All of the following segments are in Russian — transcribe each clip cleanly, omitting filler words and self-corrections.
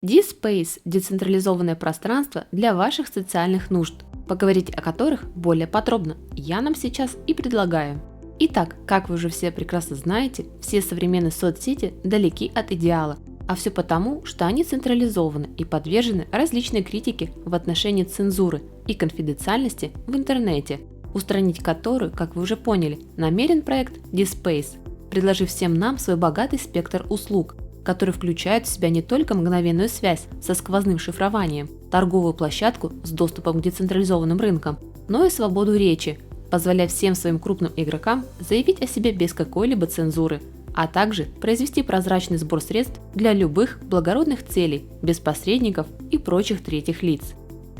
DSpace – децентрализованное пространство для ваших социальных нужд, поговорить о которых более подробно я нам сейчас и предлагаю. Итак, как вы уже все прекрасно знаете, все современные соцсети далеки от идеала, а все потому, что они централизованы и подвержены различной критике в отношении цензуры и конфиденциальности в интернете, устранить которую, как вы уже поняли, намерен проект DSpace, предложив всем нам свой богатый спектр услуг, которые включают в себя не только мгновенную связь со сквозным шифрованием, торговую площадку с доступом к децентрализованным рынкам, но и свободу речи, позволяя всем своим крупным игрокам заявить о себе без какой-либо цензуры, а также произвести прозрачный сбор средств для любых благородных целей, без посредников и прочих третьих лиц.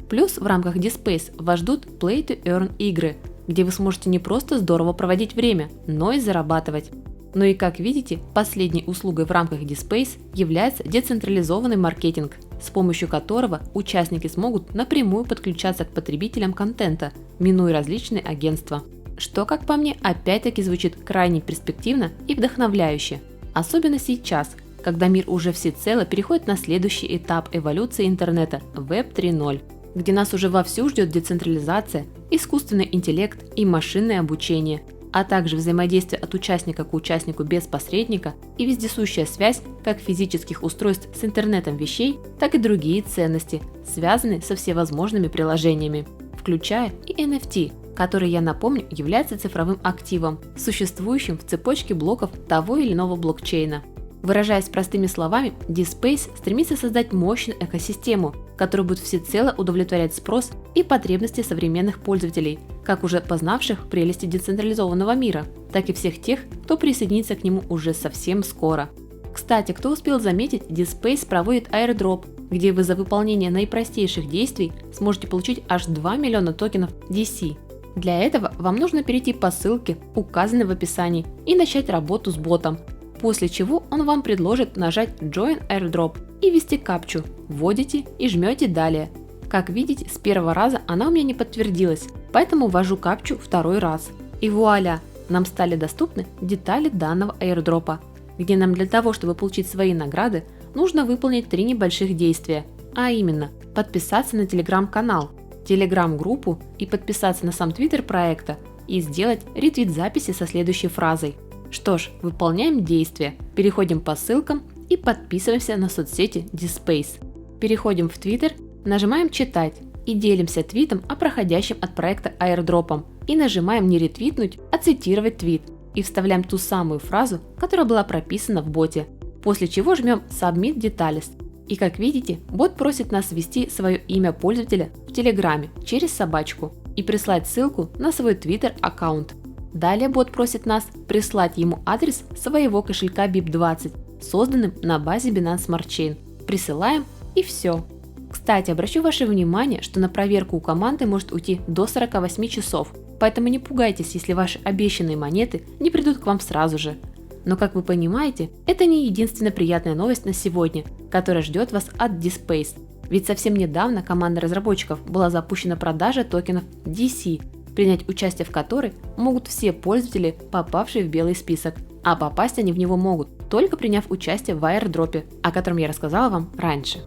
Плюс в рамках DSpace вас ждут Play to Earn игры, где вы сможете не просто здорово проводить время, но и зарабатывать. Ну и как видите, последней услугой в рамках DSpace является децентрализованный маркетинг, с помощью которого участники смогут напрямую подключаться к потребителям контента, минуя различные агентства. Что, как по мне, опять-таки звучит крайне перспективно и вдохновляюще. Особенно сейчас, когда мир уже всецело переходит на следующий этап эволюции интернета – Web 3.0, где нас уже вовсю ждет децентрализация, искусственный интеллект и машинное обучение, а также взаимодействие от участника к участнику без посредника и вездесущая связь как физических устройств с интернетом вещей, так и другие ценности, связанные со всевозможными приложениями, включая и NFT, который, я напомню, является цифровым активом, существующим в цепочке блоков того или иного блокчейна. Выражаясь простыми словами, DSpace стремится создать мощную экосистему, которая будет всецело удовлетворять спрос и потребности современных пользователей, как уже познавших прелести децентрализованного мира, так и всех тех, кто присоединится к нему уже совсем скоро. Кстати, кто успел заметить, DSpace проводит airdrop, где вы за выполнение наипростейших действий сможете получить аж 2 миллиона токенов DC. Для этого вам нужно перейти по ссылке, указанной в описании, и начать работу с ботом, после чего он вам предложит нажать Join Airdrop и ввести капчу, вводите и жмете далее. Как видите, с первого раза она у меня не подтвердилась, поэтому ввожу капчу второй раз. И вуаля, нам стали доступны детали данного airdropа, где нам для того, чтобы получить свои награды, нужно выполнить 3 небольших действия, а именно подписаться на телеграм-канал, телеграм-группу и подписаться на сам твиттер проекта и сделать ретвит записи со следующей фразой. Что ж, выполняем действие, переходим по ссылкам и подписываемся на соцсети DSpace. Переходим в Twitter, нажимаем «Читать» и делимся твитом о проходящем от проекта airdropом и нажимаем не ретвитнуть, а цитировать твит и вставляем ту самую фразу, которая была прописана в боте, после чего жмем Submit Details. И как видите, бот просит нас ввести свое имя пользователя в Телеграме через собачку и прислать ссылку на свой Twitter аккаунт. Далее бот просит нас прислать ему адрес своего кошелька BIP20, созданным на базе Binance Smart Chain. Присылаем и все. Кстати, обращу ваше внимание, что на проверку у команды может уйти до 48 часов, поэтому не пугайтесь, если ваши обещанные монеты не придут к вам сразу же. Но, как вы понимаете, это не единственная приятная новость на сегодня, которая ждет вас от DSpace. Ведь совсем недавно команда разработчиков была запущена продажа токенов DC, принять участие в которой могут все пользователи, попавшие в белый список, а попасть они в него могут, только приняв участие в airdropе, о котором я рассказала вам раньше.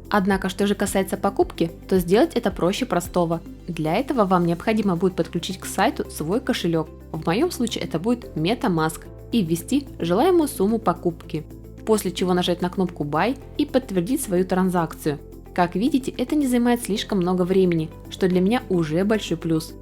Однако, что же касается покупки, то сделать это проще простого. Для этого вам необходимо будет подключить к сайту свой кошелек, в моем случае это будет MetaMask, и ввести желаемую сумму покупки, после чего нажать на кнопку Buy и подтвердить свою транзакцию. Как видите, это не занимает слишком много времени, что для меня уже большой плюс.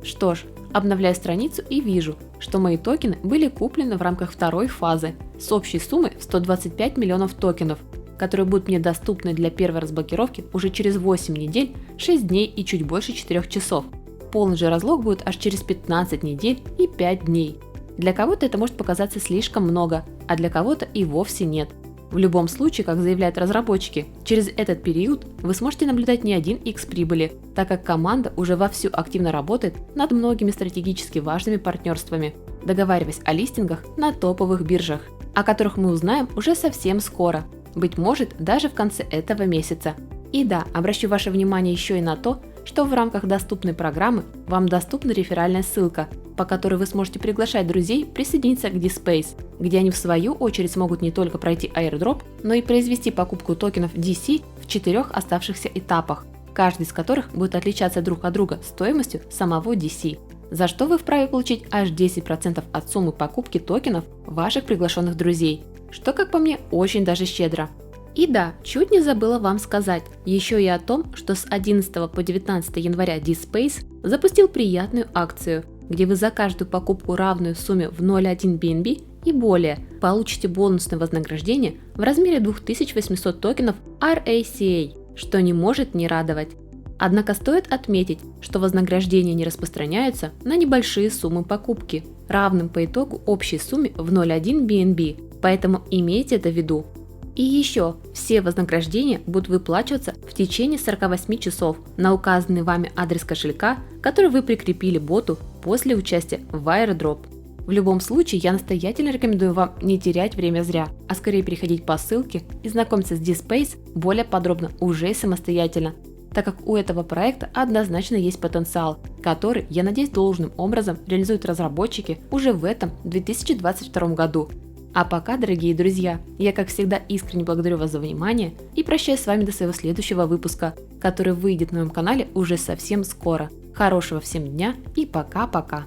Что ж, обновляю страницу и вижу, что мои токены были куплены в рамках второй фазы с общей суммой в 125 миллионов токенов, которые будут мне доступны для первой разблокировки уже через 8 недель, 6 дней и чуть больше 4 часов. Полный же разлог будет аж через 15 недель и 5 дней. Для кого-то это может показаться слишком много, а для кого-то и вовсе нет. В любом случае, как заявляют разработчики, через этот период вы сможете наблюдать не один X прибыли, так как команда уже вовсю активно работает над многими стратегически важными партнерствами, договариваясь о листингах на топовых биржах, о которых мы узнаем уже совсем скоро, быть может даже в конце этого месяца. И да, обращу ваше внимание еще и на то, что в рамках доступной программы вам доступна реферальная ссылка, по которой вы сможете приглашать друзей присоединиться к D-Space, где они в свою очередь смогут не только пройти airdrop, но и произвести покупку токенов DC в 4 оставшихся этапах, каждый из которых будет отличаться друг от друга стоимостью самого DC, за что вы вправе получить аж 10% от суммы покупки токенов ваших приглашенных друзей, что, как по мне, очень даже щедро. И да, чуть не забыла вам сказать еще и о том, что с 11 по 19 января D-Space запустил приятную акцию, где вы за каждую покупку, равную сумме в 0.1 BNB и более, получите бонусное вознаграждение в размере 2800 токенов RACA, что не может не радовать. Однако стоит отметить, что вознаграждения не распространяются на небольшие суммы покупки, равным по итогу общей сумме в 0.1 BNB, поэтому имейте это в виду. И еще, все вознаграждения будут выплачиваться в течение 48 часов на указанный вами адрес кошелька, который вы прикрепили боту после участия в airdrop. В любом случае, я настоятельно рекомендую вам не терять время зря, а скорее переходить по ссылке и знакомиться с D-Space более подробно уже самостоятельно, так как у этого проекта однозначно есть потенциал, который, я надеюсь, должным образом реализуют разработчики уже в этом 2022 году. А пока, дорогие друзья, я как всегда искренне благодарю вас за внимание и прощаюсь с вами до своего следующего выпуска, который выйдет на моем канале уже совсем скоро. Хорошего всем дня и пока-пока!